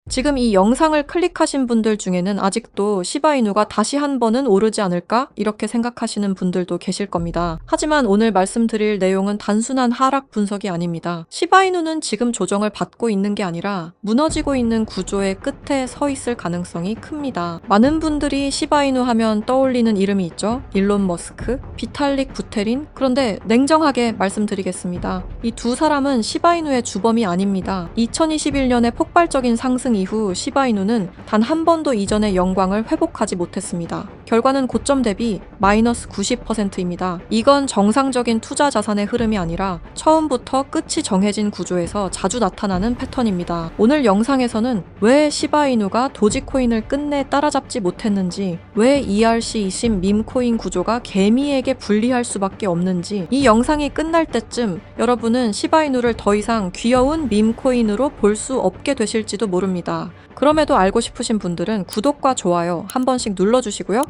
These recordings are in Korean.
지금 이 영상을 클릭하신 분들 중에는 아직도 시바이누가 다시 한 번은 오르지 않을까? 이렇게 생각하시는 분들도 계실 겁니다. 하지만 오늘 말씀드릴 내용은 단순한 하락 분석이 아닙니다. 시바이누는 지금 조정을 받고 있는 게 아니라 무너지고 있는 구조의 끝에 서 있을 가능성이 큽니다. 많은 분들이 시바이누 하면 떠올리는 이름이 있죠. 일론 머스크, 비탈릭 부테린. 그런데 냉정하게 말씀드리겠습니다. 이 두 사람은 시바이누의 주범이 아닙니다. 2021년에 폭발적인 상승 이후 시바이누는 단 한 번도 이전의 영광을 회복하지 못했습니다. 결과는 고점 대비 마이너스 90%입니다. 이건 정상적인 투자 자산의 흐름이 아니라 처음부터 끝이 정해진 구조에서 자주 나타나는 패턴입니다. 오늘 영상에서는 왜 시바이누가 도지코인을 끝내 따라잡지 못했는지, 왜 ERC20 밈코인 구조가 개미에게 불리할 수밖에 없는지, 이 영상이 끝날 때쯤 여러분은 시바이누를 더 이상 귀여운 밈코인으로 볼 수 없게 되실지도 모릅니다. 그럼에도 알고 싶으신 분들은 구독과 좋아요 한 번씩 눌러주시고요.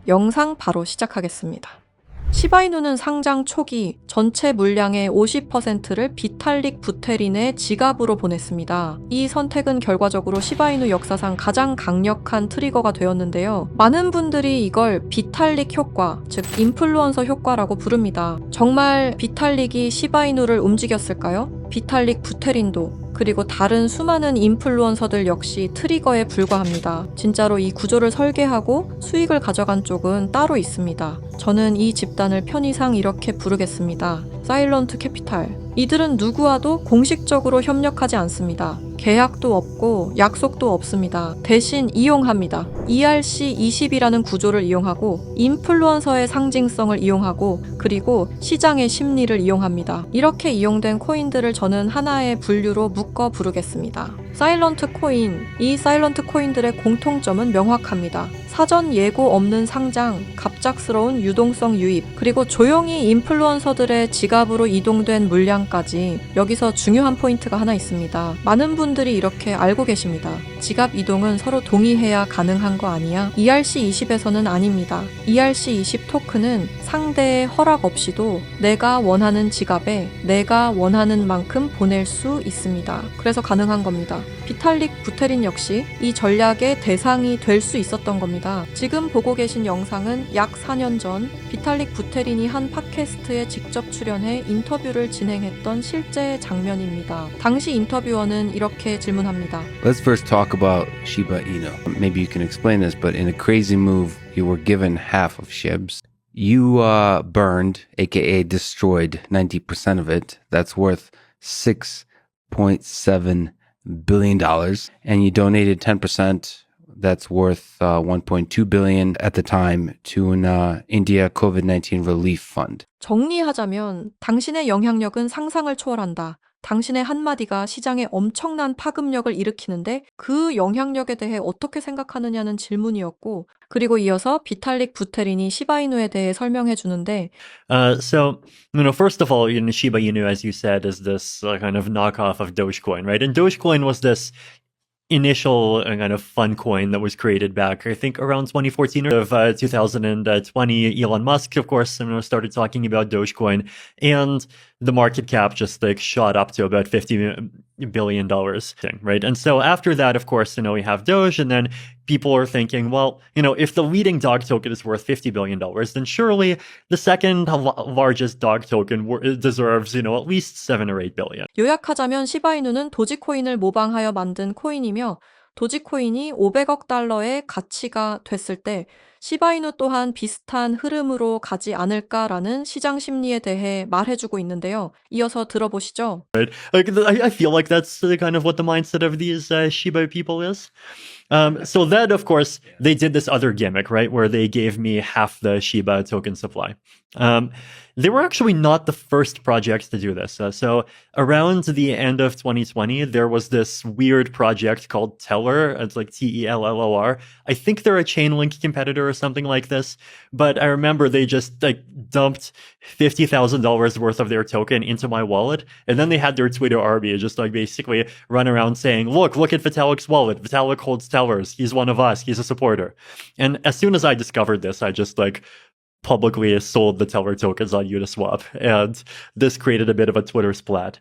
영상 바로 시작하겠습니다. 시바이누는 상장 초기 전체 물량의 50%를 비탈릭 부테린의 지갑으로 보냈습니다. 이 선택은 결과적으로 시바이누 역사상 가장 강력한 트리거가 되었는데요. 많은 분들이 이걸 비탈릭 효과, 즉 인플루언서 효과라고 부릅니다. 정말 비탈릭이 시바이누를 움직였을까요? 비탈릭 부테린도 그리고 다른 수많은 인플루언서들 역시 트리거에 불과합니다. 진짜로 이 구조를 설계하고 수익을 가져간 쪽은 따로 있습니다. 저는 이 집단을 편의상 이렇게 부르겠습니다. 사일런트 캐피탈. 이들은 누구와도 공식적으로 협력하지 않습니다. 계약도 없고 약속도 없습니다. 대신 이용합니다. ERC20이라는 구조를 이용하고 인플루언서의 상징성을 이용하고 그리고 시장의 심리를 이용합니다. 이렇게 이용된 코인들을 저는 하나의 분류로 묶어 부르겠습니다. 사일런트 코인. 이 사일런트 코인들의 공통점은 명확합니다. 사전 예고 없는 상장, 갑작스러운 유동성 유입, 그리고 조용히 인플루언서들의 지갑으로 이동된 물량까지. 여기서 중요한 포인트가 하나 있습니다. 많은 분들이 이렇게 알고 계십니다. 지갑 이동은 서로 동의해야 가능한 거 아니야? ERC20에서는 아닙니다. ERC20 토큰은 상대의 허락 없이도 내가 원하는 지갑에 내가 원하는 만큼 보낼 수 있습니다. 그래서 가능한 겁니다. 비탈릭 부테린 역시 이 전략의 대상이 될 수 있었던 겁니다. 지금 보고 계신 영상은 약 4년 전 비탈릭 부테린이 한 팟캐스트에 직접 출연해 인터뷰를 진행했던 실제 장면입니다. 당시 인터뷰어는 이렇게 질문합니다. Let's first talk about Shiba Inu. Maybe you can explain this, but in a crazy move, you were given half of SHIBs. You burned, aka destroyed, 90% of it. That's worth $6.7 billion. And you donated 10%. That's worth $1.2 billion at the time to an India COVID-19 relief fund. 정리하자면 당신의 영향력은 상상을 초월한다. 당신의 한마디가 시장에 엄청난 파급력을 일으키는데 그 영향력에 대해 어떻게 생각하느냐는 질문이었고, 그리고 이어서 비탈릭 부테린이 시바이누에 대해 설명해 주는데 First of all, Shiba Inu, as you said, is this kind of knockoff of Dogecoin, right? And Dogecoin was this initial kind of fun coin that was created back, I think, around 2014 or 2020. Elon Musk, of course, started talking about Dogecoin, and the market cap just shot up to about $50 billion, right? And so after that, of course, we have Doge, and then people are thinking, well, if the leading dog token is worth $50 billion, then surely the second largest dog token deserves, at least 7 or 8 billion. 요약하자면 시바이누는 도지코인을 모방하여 만든 코인이며 도지코인이 500억 달러의 가치가 됐을 때 시바이누 또한 비슷한 흐름으로 가지 않을까라는 시장 심리에 대해 말해주고 있는데요. 이어서 들어보시죠. Right? I feel like that's kind of what the mindset of these Shiba people is. So then, of course, they did this other gimmick, right, where they gave me half the Shiba token supply. They were actually not the first project to do this. So around the end of 2020, there was this weird project called Teller. It's like Tellor. I think they're a Chainlink competitor or something like this. But I remember they just dumped $50,000 worth of their token into my wallet. And then they had their Twitter army just basically run around saying, look at Vitalik's wallet. Vitalik holds Tellers. He's one of us. He's a supporter. And as soon as I discovered this, I just publicly sold the Teller tokens on Uniswap. And this created a bit of a Twitter splat.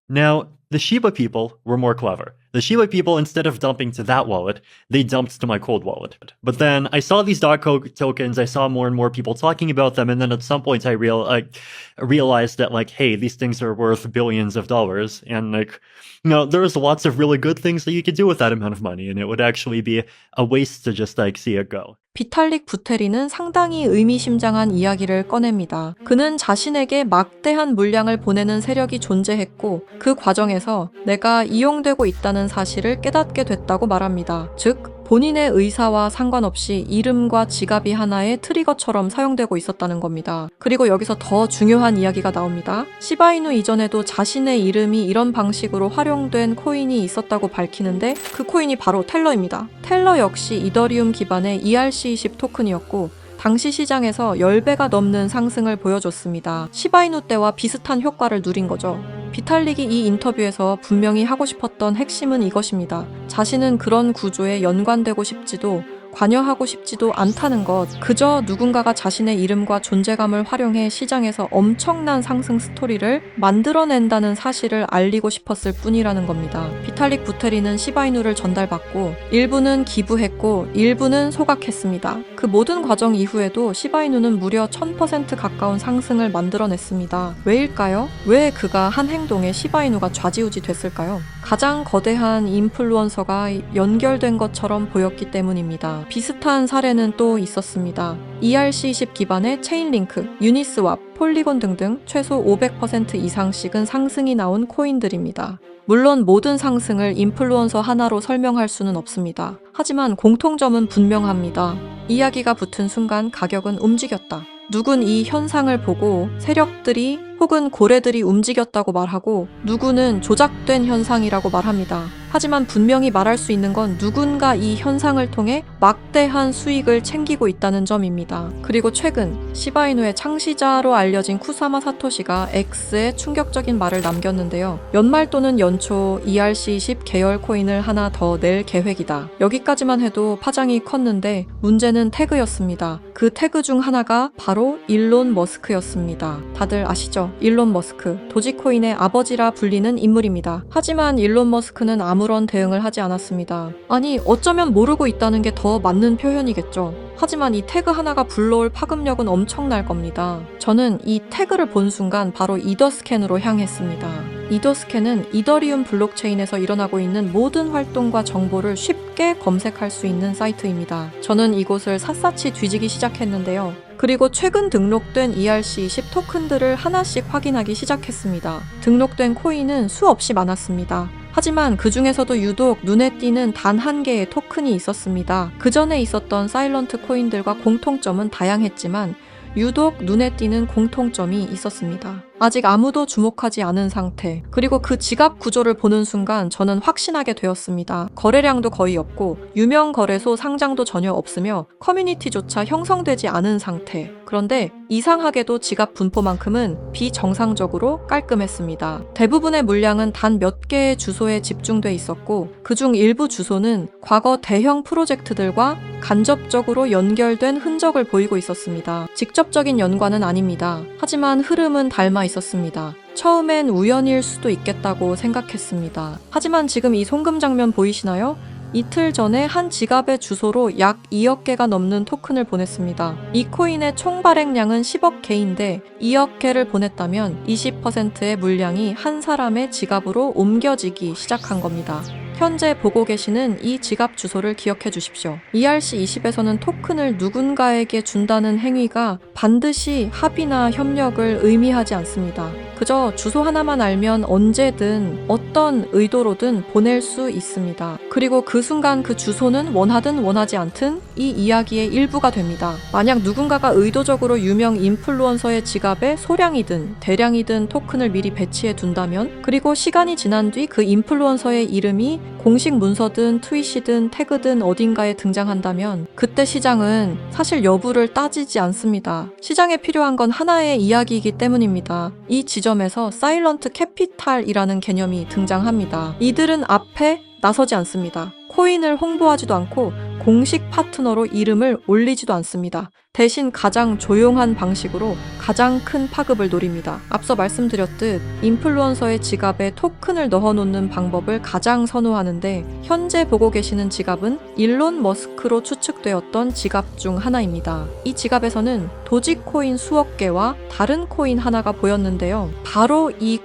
Now, the Shiba people were more clever. The Shiba people, instead of dumping to that wallet, they dumped to my cold wallet. But then I saw these tokens, I saw more and more people talking about them, and then at some point I realized that, like, hey, these things are worth billions of dollars, and, like, there's lots of really good things that you could do with that amount of money, and it would actually be a waste to just, like, see it go. 비탈릭 부테리는 상당히 의미심장한 이야기를 꺼냅니다. 그는 자신에게 막대한 물량을 보내는 세력이 존재했고 그 과정에서 내가 이용되고 있다는 사실을 깨닫게 됐다고 말합니다. 즉, 본인의 의사와 상관없이 이름과 지갑이 하나의 트리거처럼 사용되고 있었다는 겁니다. 그리고 여기서 더 중요한 이야기가 나옵니다. 시바이누 이전에도 자신의 이름이 이런 방식으로 활용된 코인이 있었다고 밝히는데 그 코인이 바로 텔러입니다. 텔러 역시 이더리움 기반의 ERC20 토큰이었고 당시 시장에서 10배가 넘는 상승을 보여줬습니다. 시바이누 때와 비슷한 효과를 누린 거죠. 비탈릭이 이 인터뷰에서 분명히 하고 싶었던 핵심은 이것입니다. 자신은 그런 구조에 연관되고 싶지도 관여하고 싶지도 않다는 것, 그저 누군가가 자신의 이름과 존재감을 활용해 시장에서 엄청난 상승 스토리를 만들어낸다는 사실을 알리고 싶었을 뿐이라는 겁니다. 비탈릭 부테리는 시바이누를 전달받고 일부는 기부했고 일부는 소각했습니다. 그 모든 과정 이후에도 시바이누는 무려 1000% 가까운 상승을 만들어냈습니다. 왜일까요? 왜 그가 한 행동에 시바이누가 좌지우지 됐을까요? 가장 거대한 인플루언서가 연결된 것처럼 보였기 때문입니다. 비슷한 사례는 또 있었습니다. ERC20 기반의 체인링크, 유니스왑, 폴리곤 등등 최소 500% 이상씩은 상승이 나온 코인들입니다. 물론 모든 상승을 인플루언서 하나로 설명할 수는 없습니다. 하지만 공통점은 분명합니다. 이야기가 붙은 순간 가격은 움직였다. 누군 이 현상을 보고 세력들이 혹은 고래들이 움직였다고 말하고 누구는 조작된 현상이라고 말합니다. 하지만 분명히 말할 수 있는 건 누군가 이 현상을 통해 막대한 수익을 챙기고 있다는 점입니다. 그리고 최근 시바이누의 창시자로 알려진 쿠사마 사토시가 X에 충격적인 말을 남겼는데요. 연말 또는 연초 ERC20 계열 코인을 하나 더 낼 계획이다. 여기까지만 해도 파장이 컸는데 문제는 태그였습니다. 그 태그 중 하나가 바로 일론 머스크였습니다. 다들 아시죠? 일론 머스크, 도지코인의 아버지라 불리는 인물입니다. 하지만 일론 머스크는 아무런 대응을 하지 않았습니다. 아니, 어쩌면 모르고 있다는 게 더 맞는 표현이겠죠. 하지만 이 태그 하나가 불러올 파급력은 엄청날 겁니다. 저는 이 태그를 본 순간 바로 이더스캔으로 향했습니다. 이더스캔은 이더리움 블록체인에서 일어나고 있는 모든 활동과 정보를 쉽게 검색할 수 있는 사이트입니다. 저는 이곳을 샅샅이 뒤지기 시작했는데요. 그리고 최근 등록된 ERC20 토큰들을 하나씩 확인하기 시작했습니다. 등록된 코인은 수없이 많았습니다. 하지만 그 중에서도 유독 눈에 띄는 단 한 개의 토큰이 있었습니다. 그 전에 있었던 사일런트 코인들과 공통점은 다양했지만 유독 눈에 띄는 공통점이 있었습니다. 아직 아무도 주목하지 않은 상태, 그리고 그 지갑 구조를 보는 순간 저는 확신하게 되었습니다. 거래량도 거의 없고 유명 거래소 상장도 전혀 없으며 커뮤니티조차 형성되지 않은 상태. 그런데 이상하게도 지갑 분포만큼은 비정상적으로 깔끔했습니다. 대부분의 물량은 단 몇 개의 주소에 집중돼 있었고 그중 일부 주소는 과거 대형 프로젝트들과 간접적으로 연결된 흔적을 보이고 있었습니다. 직접적인 연관은 아닙니다. 하지만 흐름은 닮아 있었습니다. 처음엔 우연일 수도 있겠다고 생각했습니다. 하지만 지금 이 송금 장면 보이시나요? 이틀 전에 한 지갑의 주소로 약 2억 개가 넘는 토큰을 보냈습니다. 이 코인의 총 발행량은 10억 개인데 2억 개를 보냈다면 20%의 물량이 한 사람의 지갑으로 옮겨지기 시작한 겁니다. 현재 보고 계시는 이 지갑 주소를 기억해 주십시오. ERC20에서는 토큰을 누군가에게 준다는 행위가 반드시 합의나 협력을 의미하지 않습니다. 그저 주소 하나만 알면 언제든 어떤 의도로든 보낼 수 있습니다. 그리고 그 순간 그 주소는 원하든 원하지 않든 이 이야기의 일부가 됩니다. 만약 누군가가 의도적으로 유명 인플루언서의 지갑에 소량이든 대량이든 토큰을 미리 배치해 둔다면 그리고 시간이 지난 뒤 그 인플루언서의 이름이 공식 문서든 트윗이든 태그든 어딘가에 등장한다면 그때 시장은 사실 여부를 따지지 않습니다. 시장에 필요한 건 하나의 이야기이기 때문입니다. 이 지점에서 사일런트 캐피탈이라는 개념이 등장합니다. 이들은 앞에 나서지 않습니다. 코인을 홍보하지도 않고 공식 파트너로 이름을 올리지도 않습니다. 대신 가장 조용한 방식으로 가장 큰 파급을 노립니다. 앞서 말씀드렸듯 인플루언서의 지갑에 토큰을 넣어놓는 방법을 가장 선호하는데 현재 보고 계시는 지갑은 일론 머스크로 추측되었던 지갑 중 하나입니다. 이 지갑에서는 도지코인 수억 개와 다른 코인 하나가 보였는데요. 바로 이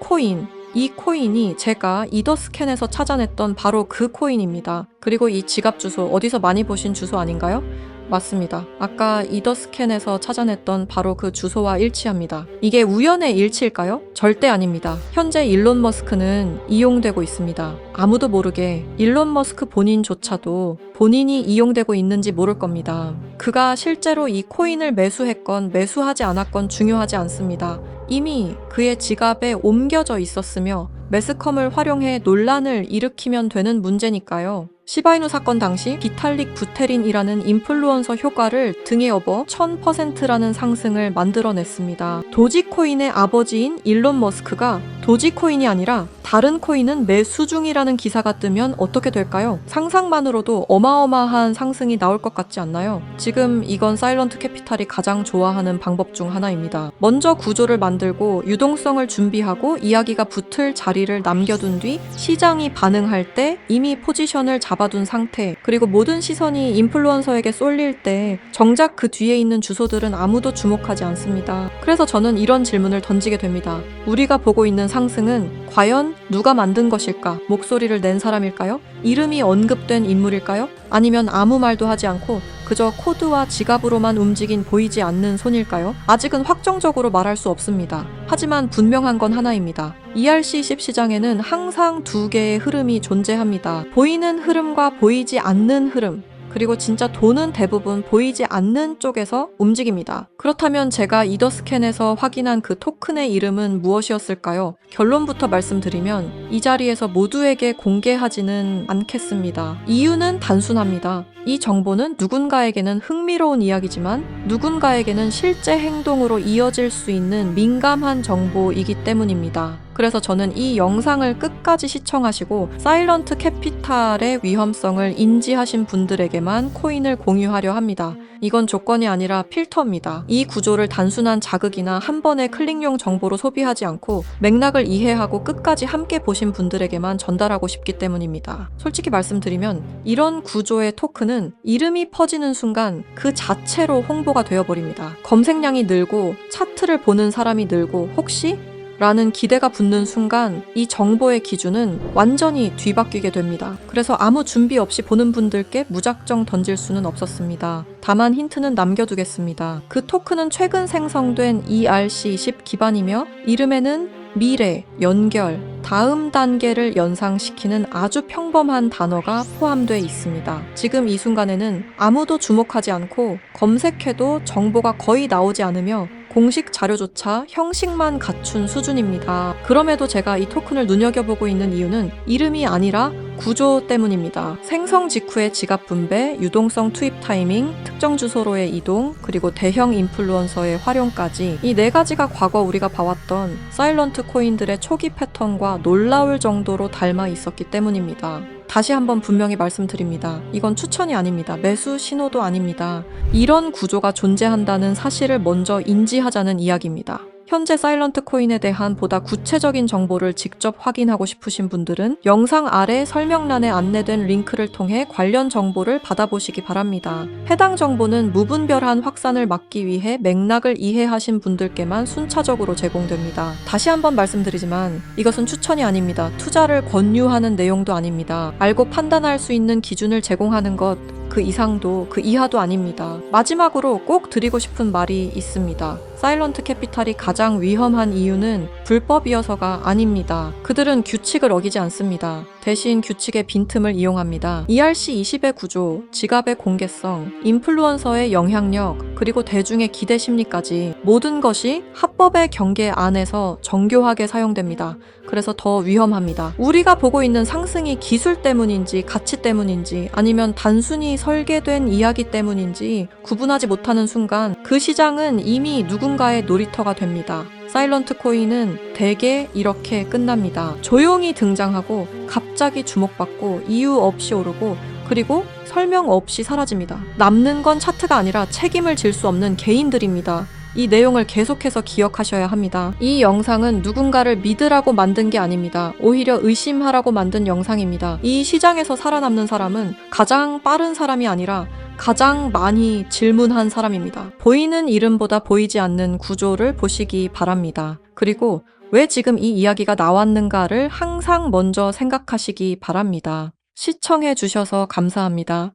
코인이 제가 이더스캔에서 찾아냈던 바로 그 코인입니다. 그리고 이 지갑 주소 어디서 많이 보신 주소 아닌가요? 맞습니다. 아까 이더스캔에서 찾아냈던 바로 그 주소와 일치합니다. 이게 우연의 일치일까요? 절대 아닙니다. 현재 일론 머스크는 이용되고 있습니다. 아무도 모르게 일론 머스크 본인조차도 본인이 이용되고 있는지 모를 겁니다. 그가 실제로 이 코인을 매수했건 매수하지 않았건 중요하지 않습니다. 이미 그의 지갑에 옮겨져 있었으며 매스컴을 활용해 논란을 일으키면 되는 문제니까요. 시바이누 사건 당시 비탈릭 부테린이라는 인플루언서 효과를 등에 업어 1000%라는 상승을 만들어냈습니다. 도지코인의 아버지인 일론 머스크가 도지코인이 아니라 다른 코인은 매수 중이라는 기사가 뜨면 어떻게 될까요? 상상만으로도 어마어마한 상승이 나올 것 같지 않나요? 지금 이건 사일런트 캐피탈이 가장 좋아하는 방법 중 하나입니다. 먼저 구조를 만들고 유동성을 준비하고 이야기가 붙을 자리를 남겨둔 뒤 시장이 반응할 때 이미 포지션을 잡아둔 상태, 그리고 모든 시선이 인플루언서에게 쏠릴 때 정작 그 뒤에 있는 주소들은 아무도 주목하지 않습니다. 그래서 저는 이런 질문을 던지게 됩니다. 우리가 보고 있는 상승은 과연 누가 만든 것일까? 목소리를 낸 사람일까요? 이름이 언급된 인물일까요? 아니면 아무 말도 하지 않고 그저 코드와 지갑으로만 움직인 보이지 않는 손일까요? 아직은 확정적으로 말할 수 없습니다. 하지만 분명한 건 하나입니다. ERC20 시장에는 항상 두 개의 흐름이 존재합니다. 보이는 흐름과 보이지 않는 흐름. 그리고 진짜 돈은 대부분 보이지 않는 쪽에서 움직입니다. 그렇다면 제가 이더스캔에서 확인한 그 토큰의 이름은 무엇이었을까요? 결론부터 말씀드리면 이 자리에서 모두에게 공개하지는 않겠습니다. 이유는 단순합니다. 이 정보는 누군가에게는 흥미로운 이야기지만 누군가에게는 실제 행동으로 이어질 수 있는 민감한 정보이기 때문입니다. 그래서 저는 이 영상을 끝까지 시청하시고 사일런트 캐피탈의 위험성을 인지하신 분들에게만 코인을 공유하려 합니다. 이건 조건이 아니라 필터입니다. 이 구조를 단순한 자극이나 한 번의 클릭용 정보로 소비하지 않고 맥락을 이해하고 끝까지 함께 보신 분들에게만 전달하고 싶기 때문입니다. 솔직히 말씀드리면 이런 구조의 토큰은 이름이 퍼지는 순간 그 자체로 홍보가 되어버립니다. 검색량이 늘고 차트를 보는 사람이 늘고 혹시? 라는 기대가 붙는 순간 이 정보의 기준은 완전히 뒤바뀌게 됩니다. 그래서 아무 준비 없이 보는 분들께 무작정 던질 수는 없었습니다. 다만 힌트는 남겨두겠습니다. 그 토큰은 최근 생성된 ERC20 기반이며 이름에는 미래, 연결, 다음 단계를 연상시키는 아주 평범한 단어가 포함되어 있습니다. 지금 이 순간에는 아무도 주목하지 않고 검색해도 정보가 거의 나오지 않으며 공식 자료조차 형식만 갖춘 수준입니다. 그럼에도 제가 이 토큰을 눈여겨보고 있는 이유는 이름이 아니라 구조 때문입니다. 생성 직후의 지갑 분배, 유동성 투입 타이밍, 특정 주소로의 이동, 그리고 대형 인플루언서의 활용까지 이 네 가지가 과거 우리가 봐왔던 사일런트 코인들의 초기 패턴과 놀라울 정도로 닮아 있었기 때문입니다. 다시 한번 분명히 말씀드립니다. 이건 추천이 아닙니다. 매수 신호도 아닙니다. 이런 구조가 존재한다는 사실을 먼저 인지하자는 이야기입니다. 현재 사일런트 코인에 대한 보다 구체적인 정보를 직접 확인하고 싶으신 분들은 영상 아래 설명란에 안내된 링크를 통해 관련 정보를 받아보시기 바랍니다. 해당 정보는 무분별한 확산을 막기 위해 맥락을 이해하신 분들께만 순차적으로 제공됩니다. 다시 한번 말씀드리지만 이것은 추천이 아닙니다. 투자를 권유하는 내용도 아닙니다. 알고 판단할 수 있는 기준을 제공하는 것 그 이상도 그 이하도 아닙니다. 마지막으로 꼭 드리고 싶은 말이 있습니다. 사일런트 캐피탈이 가장 위험한 이유는 불법이어서가 아닙니다. 그들은 규칙을 어기지 않습니다. 대신 규칙의 빈틈을 이용합니다. ERC20의 구조, 지갑의 공개성, 인플루언서의 영향력, 그리고 대중의 기대 심리까지 모든 것이 합법의 경계 안에서 정교하게 사용됩니다. 그래서 더 위험합니다. 우리가 보고 있는 상승이 기술 때문인지 가치 때문인지 아니면 단순히 설계된 이야기 때문인지 구분하지 못하는 순간 그 시장은 이미 누군가의 놀이터가 됩니다. 사일런트 코인은 대개 이렇게 끝납니다. 조용히 등장하고 갑자기 주목받고 이유 없이 오르고 그리고 설명 없이 사라집니다. 남는 건 차트가 아니라 책임을 질 수 없는 개인들입니다. 이 내용을 계속해서 기억하셔야 합니다. 이 영상은 누군가를 믿으라고 만든 게 아닙니다. 오히려 의심하라고 만든 영상입니다. 이 시장에서 살아남는 사람은 가장 빠른 사람이 아니라 가장 많이 질문한 사람입니다. 보이는 이름보다 보이지 않는 구조를 보시기 바랍니다. 그리고 왜 지금 이 이야기가 나왔는가를 항상 먼저 생각하시기 바랍니다. 시청해 주셔서 감사합니다.